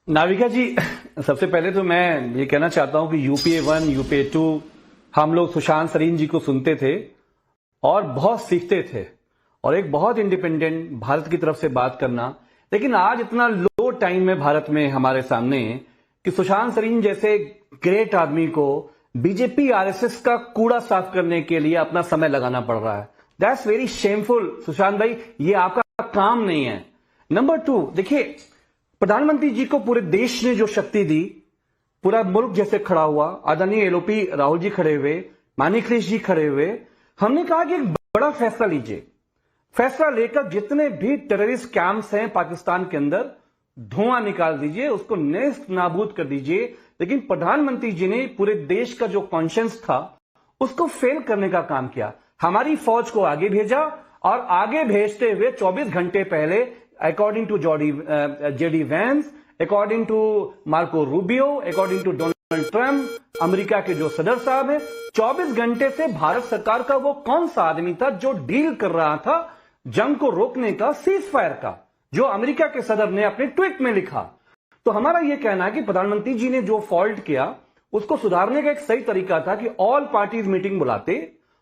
नाविका जी, सबसे पहले तो मैं ये कहना चाहता हूं कि यूपीए 1, यूपीए 2 हम लोग सुशांत सरीन जी को सुनते थे और बहुत सीखते थे और एक बहुत इंडिपेंडेंट भारत की तरफ से बात करना। लेकिन आज इतना लो टाइम में भारत में हमारे सामने कि सुशांत सरीन जैसे ग्रेट आदमी को बीजेपी आरएसएस का कूड़ा साफ करने के लिए अपना समय लगाना पड़ रहा है। दैट्स वेरी शेमफुल सुशांत भाई, ये आपका काम नहीं है। नंबर 2, देखिए, प्रधानमंत्री जी को पूरे देश ने जो शक्ति दी, पूरा मुल्क जैसे खड़ा हुआ, आदरणीय एलओपी राहुल जी खड़े हुए, माननीय अखिलेश जी खड़े हुए, हमने कहा कि एक बड़ा फैसला लीजिए। फैसला लेकर जितने भी टेररिस्ट कैंप्स हैं पाकिस्तान के अंदर, धुआं निकाल दीजिए, उसको नेस्त नाबूद कर दीजिए। लेकिन प्रधानमंत्री जी ने पूरे देश का जो कॉन्शियंस था उसको फेल करने का काम किया। हमारी फौज को आगे भेजा और आगे भेजते हुए 24 घंटे पहले, according to JD Vance, according to Marco Rubio, according to Donald Trump, America के जो सदर साहब हैं, 24 घंटे से भारत सरकार का वो कौन सा आदमी था जो डील कर रहा था जंग को रोकने का, सीज फायर का, जो अमेरिका के सदर ने अपने ट्वीट में लिखा। तो हमारा यह कहना है कि प्रधानमंत्री जी ने जो फॉल्ट किया उसको सुधारने का एक सही तरीका था कि ऑल पार्टीज मीटिंग बुलाते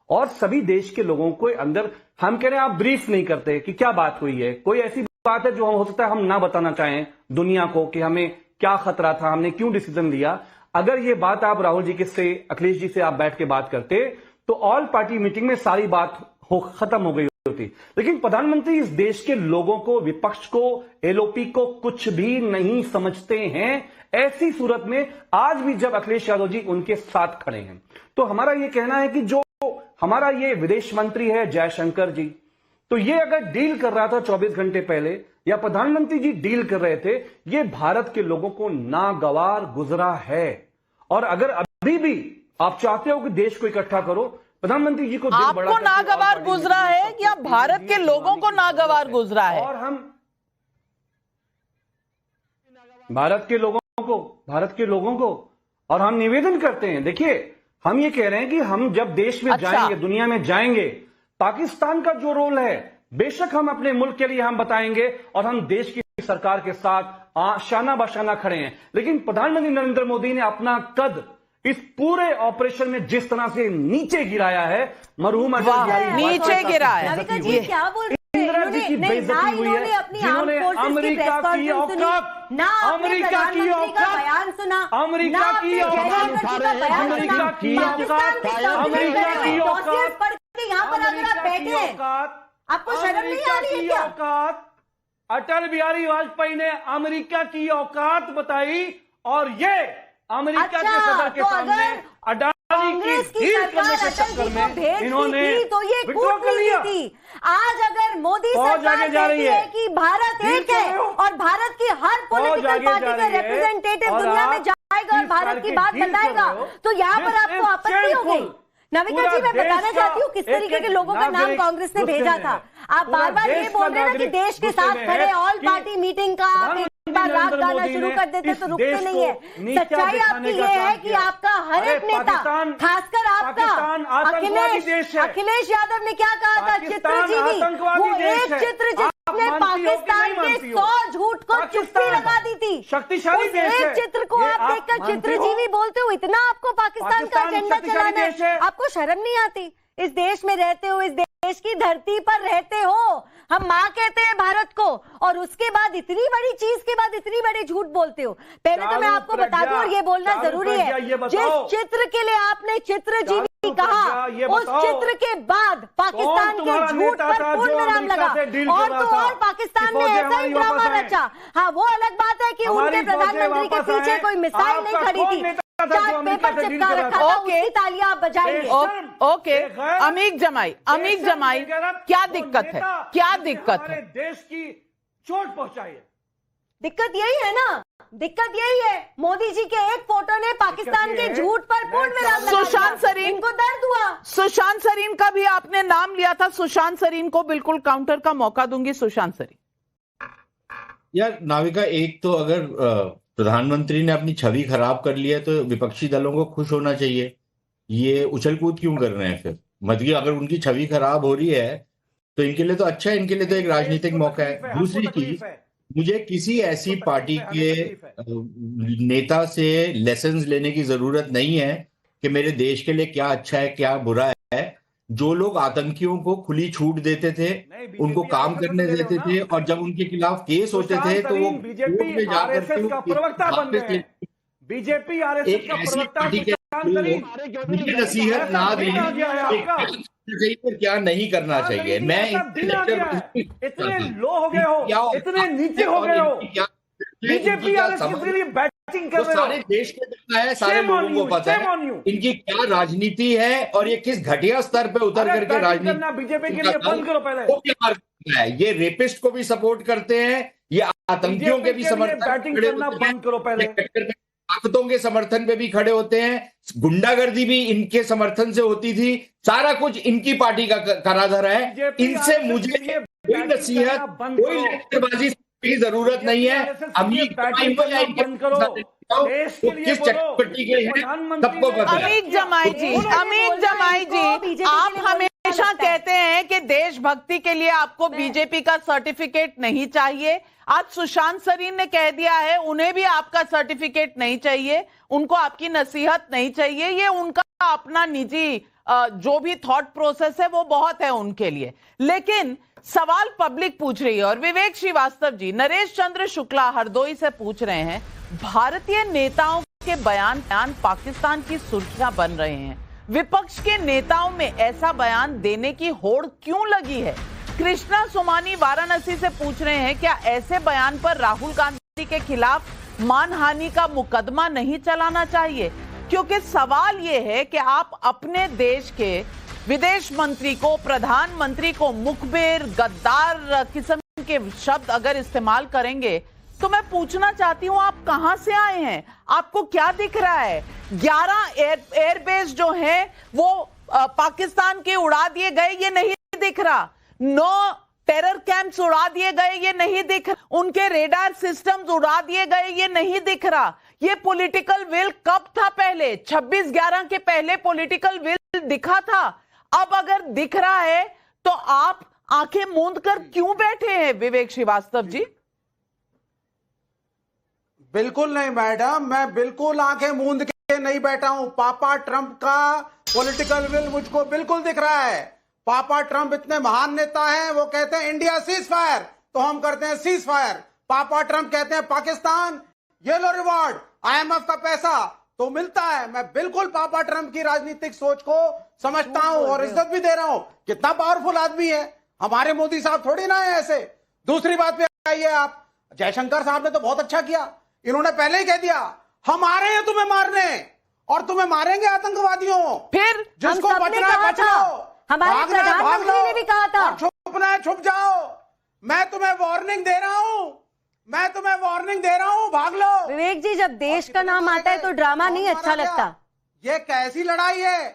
और सभी देश के लोगों को अंदर, हम कह रहे हैं आप ब्रीफ नहीं करते कि क्या बात हुई है, कोई ऐसी बात है जो हो सकता है हम ना बताना चाहें दुनिया को कि हमें क्या खतरा था, हमने क्यों डिसीजन लिया। अगर ये बात आप राहुल जी के से, अखिलेश जी से आप बैठ के बात करते तो ऑल पार्टी मीटिंग में सारी बात खत्म हो गई होती। लेकिन प्रधानमंत्री इस देश के लोगों को, विपक्ष को, एलओपी को कुछ भी नहीं समझते हैं। ऐसी सूरत में आज भी जब अखिलेश यादव जी उनके साथ खड़े हैं, तो हमारा यह कहना है कि जो हमारा ये विदेश मंत्री है जयशंकर जी, तो ये अगर डील कर रहा था 24 घंटे पहले, या प्रधानमंत्री जी डील कर रहे थे, ये भारत के लोगों को नागवार गुजरा है। और अगर अभी भी आप चाहते हो कि देश को इकट्ठा करो, प्रधानमंत्री जी को आपको नागवार गुजरा है या भारत के लोगों को नागवार गुजरा है? और हम भारत के लोगों को और हम निवेदन करते हैं, देखिए, हम ये कह रहे हैं कि हम जब देश में जाएंगे, दुनिया में जाएंगे, पाकिस्तान का जो रोल है बेशक हम अपने मुल्क के लिए हम बताएंगे और हम देश की सरकार के साथ शाना बशाना खड़े हैं। लेकिन प्रधानमंत्री नरेंद्र मोदी ने अपना कद इस पूरे ऑपरेशन में जिस तरह से नीचे गिराया है, मरहूम नीचे गिराया, क्या बोल रहे हैं? इंदिरा जी की बेइज्जती हुई है, जिन्होंने अमेरिका की औकात, अमेरिका की औकात, बयान सुना, अमेरिका की औकात, अमेरिका की औकात, अमेरिका की औकात, यहाँ पर अगर आप बैठे हैं, आपको शर्म नहीं आ रही है क्या? औकात अटल बिहारी वाजपेयी ने अमेरिका की औकात बताई और ये अमेरिका के सदर के सामने अडानी की सरकार अटल जी को भेज इन्होंने तो ये कूटनीति थी। आज अगर मोदी सरकार कहती है कि भारत एक है और भारत की हर पॉलिटिकल पार्टी का रिप्रेजेंटेटिव दुनिया में जाएगा और भारत की बात बताएगा, तो यहाँ पर आपको आपत्ति हो गई। नविका जी, मैं बताना चाहती हूँ किस तरीके के लोगों का नाम कांग्रेस ने भेजा था। आप बार बार ये बोल रहे हैं ना कि देश के साथ खड़े, ऑल पार्टी मीटिंग का आप एक बार रात गाना शुरू कर देते तो रुकते नहीं है। सच्चाई आपकी ये है कि आपका हर एक नेता, खासकर आपका अखिलेश यादव ने क्या कहा था, चित्रजीवी, वो एक चित्र जिसने पाकिस्तान के 100 झूठ को चुप्पी लगा दी थी, शक्तिशाली देश एक चित्र को आप देखकर चित्रजीवी बोलते हो। इतना आपको पाकिस्तान का एजेंडा चलाना है, आपको शर्म नहीं आती? इस देश में रहते हो, इस देश की धरती पर रहते हो, हम माँ कहते हैं भारत को, और उसके बाद इतनी बड़ी चीज के बाद इतनी बड़ी झूठ बोलते हो। पहले तो मैं आपको बता दूं, और ये बोलना जरूरी है, जिस चित्र के लिए आपने चित्रजीवी कहा, उस चित्र के बाद पाकिस्तान के झूठ पर पूर्ण विराम लगा, और तो और पाकिस्तान ने ऐसा ही ड्रामा रचा। हाँ, वो अलग बात है कि उनके प्रधानमंत्री के पीछे कोई मिसाइल नहीं खड़ी थी, पेपर चिपका रखा था, उसकी तालियां बजाएंगे। ओके, अमीक जमाई, क्या दिक्कत है? क्या दिक्कत है? देश की चोट पहुंचाई है। दिक्कत यही है ना, दिक्कत यही है। मोदी जी के एक फोटो ने पाकिस्तान के झूठ पर पूर्ण विराम लगा। सुशांत सरीन को दर्द हुआ। सुशांत सरीन का भी आपने नाम लिया था, सुशांत सरीन को बिल्कुल काउंटर का मौका दूंगी। सुशांत सरीन। यार नाविका, एक तो अगर प्रधानमंत्री ने अपनी छवि खराब कर लिया तो विपक्षी दलों को खुश होना चाहिए। ये उछल कूद क्यों कर रहे हैं फिर? मतलब अगर उनकी छवि खराब हो रही है तो इनके लिए तो अच्छा है, इनके लिए तो एक राजनीतिक मौका है। दूसरी चीज, मुझे किसी ऐसी पार्टी के नेता से लेसन्स लेने की जरूरत नहीं है कि मेरे देश के लिए क्या अच्छा है क्या बुरा है। जो लोग आतंकियों को खुली छूट देते थे, उनको काम करने देते थे, और जब उनके खिलाफ केस होते थे तो वो कोर्ट में जाकर के प्रवक्ता बन रहे हैं। बीजेपी आरएसएस एक का ऐसी प्रवक्ता पार्टी के लोग मुझे नसीहत ना दें कि क्या नहीं करना चाहिए। मैं इतने लो हो गए हो, इतने नीचे हो गए हो, बीजेपी आरएसएस के लिए बैटिंग कर रहे हो। सारे देश को पता है, सारे लोगों को पता है इनकी क्या राजनीति है और ये किस घटिया स्तर पे उतर करके राजनीति बीजेपी के लिए बंद करो पहले। ये रेपिस्ट को भी सपोर्ट करते हैं, ये आतंकियों के भी बंद करो पहले, ताकतों के समर्थन पे भी खड़े होते हैं, गुंडागर्दी भी इनके समर्थन से होती थी, सारा कुछ इनकी पार्टी का कराधर है। इनसे मुझे कोई नसीहत, कोई लेक्चरबाजी की जरूरत नहीं है। अमीर किस चटपटी के हैं सबको पता है। अमीर जमाई जी, आप हमेशा कहते हैं कि देशभक्ति के लिए आपको बीजेपी का सर्टिफिकेट नहीं चाहिए। आज सुशांत सरीन ने कह दिया है उन्हें भी आपका सर्टिफिकेट नहीं चाहिए, उनको आपकी नसीहत नहीं चाहिए। ये उनका अपना निजी जो भी थॉट प्रोसेस है वो बहुत है उनके लिए, लेकिन सवाल पब्लिक पूछ रही है। और विवेक श्रीवास्तव जी, नरेश चंद्र शुक्ला हरदोई से पूछ रहे हैं, भारतीय नेताओं के बयान पाकिस्तान की सुर्खियां बन रहे हैं, विपक्ष के नेताओं में ऐसा बयान देने की होड़ क्यों लगी है? कृष्णा सोमानी वाराणसी से पूछ रहे हैं, क्या ऐसे बयान पर राहुल गांधी के खिलाफ मानहानि का मुकदमा नहीं चलाना चाहिए? क्योंकि सवाल यह है कि आप अपने देश के विदेश मंत्री को, प्रधानमंत्री को मुखबिर, गद्दार किस्म के शब्द अगर इस्तेमाल करेंगे तो मैं पूछना चाहती हूं आप कहां से आए हैं, आपको क्या दिख रहा है? 11 एयरबेस जो हैं वो पाकिस्तान के उड़ा दिए गए, ये नहीं दिख रहा। 9 टेरर कैंप्स उड़ा दिए गए, ये नहीं दिख रहा। उनके रेडार सिस्टम्स उड़ा दिए गए, ये नहीं दिख रहा। ये पॉलिटिकल विल कब था? पहले 26/11 के पहले पॉलिटिकल विल दिखा था। अब अगर दिख रहा है तो आप आंखें मूंद कर क्यों बैठे हैं विवेक श्रीवास्तव जी? बिल्कुल नहीं मैडम, मैं बिल्कुल आंखें मूंद के नहीं बैठा हूं। पापा ट्रंप का पॉलिटिकल विल मुझको बिल्कुल दिख रहा है। पापा ट्रंप इतने महान नेता हैं, वो कहते हैं इंडिया सीज फायर तो हम करते हैं सीज फायर। पापा ट्रंप कहते हैं पाकिस्तान येलो रिवॉर्ड, IMF का पैसा तो मिलता है। मैं बिल्कुल पापा ट्रंप की राजनीतिक सोच को समझता हूं और इज्जत भी दे रहा हूं। कितना पावरफुल आदमी है, हमारे मोदी साहब थोड़ी ना है ऐसे। दूसरी बात पे आइए आप, जयशंकर साहब ने तो बहुत अच्छा किया, इन्होंने पहले ही कह दिया हम आ रहे हैं तुम्हें मारने और तुम्हें मारेंगे आतंकवादियों। फिर जिसको बचना है बच लो, हमारे प्रधानमंत्री ने भी कहा था छुपना है छुप जाओ। मैं तुम्हें वार्निंग दे रहा हूं, मैं तुम्हें वार्निंग दे रहा हूं, भाग लो। विवेक जी, जब देश का नाम आता है तो ड्रामा नहीं अच्छा लगता। ये कैसी लड़ाई है?